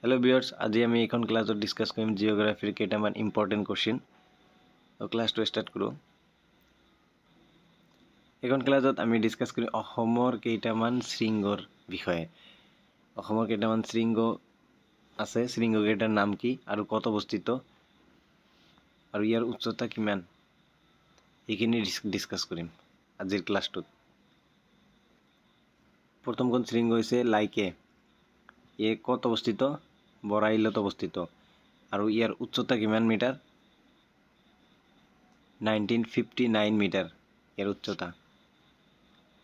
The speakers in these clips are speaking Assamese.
Hello viewers, আজি আমি এখন ক্লাছত ডিসকাস কৰিম জিওগ্ৰাফিৰ কেইটামান ইম্পৰ্টেন্ট কোৱেশ্চন। তো ক্লাছটো স্টাৰ্ট কৰো। এখন ক্লাছত আমি ডিসকাস কৰিম অসমৰ কেইটামান শৃংগৰ বিষয়ে। অসমৰ কেইটামান শৃংগ আছে, শৃংগ কেইটাৰ নাম কি আৰু কত অৱস্থিত আৰু ইয়াৰ উচ্চতা কিমান, এইখিনি ডিসকাস কৰিম আজিৰ ক্লাছটোত। প্ৰথমখন শৃংগ হৈছে লাইকে। ये কত অবস্থিত? বৰাইলত অবস্থিত আৰু ইয়াৰ উচ্চতা কিমান মিটাৰ? 1959 মিটাৰ ইয়াৰ উচ্চতা।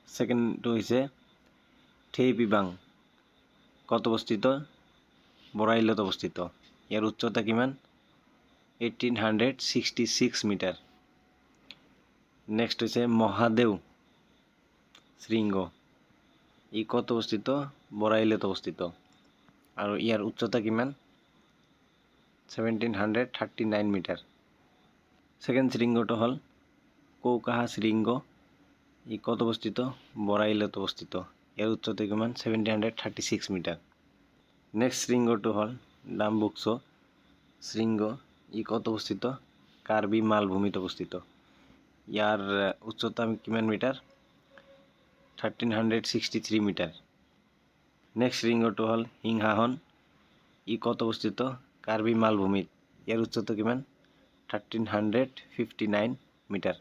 সেকেন্ডটো হৈছে থেইপিবাং, কত অবস্থিত? বৰাইলত অবস্থিত, ইয়াৰ উচ্চতা কিমান? 1866 মিটাৰ। নেক্সট হৈছে মহাদেও শৃংগ, ই কত অবস্থিত? বৰাইলত অবস্থিত আৰু ইয়াৰ উচ্চতা কিমান? 1739 মিটাৰ। সেকেন্ড শৃংগটো হল কৌকাহা শৃংগ, ই কত অবস্থিত? বৰাইলত অবস্থিত, ইয়াৰ উচ্চতা কিমান? 1736 মিটাৰ। নেক্সট শৃংগটো হল ডাম্বুকচো শৃংগ, ই কত অবস্থিত? কাৰ্বি মালভূমিত অবস্থিত, ইয়াৰ উচ্চতা কিমান মিটাৰ? 1363 মিটাৰ। নেক্সট শৃংগটো হল সিংহাসন, ই কত অবস্থিত? কাৰ্বি মালভূমিত, ইয়াৰ উচ্চতা কিমান? 1359 মিটাৰ।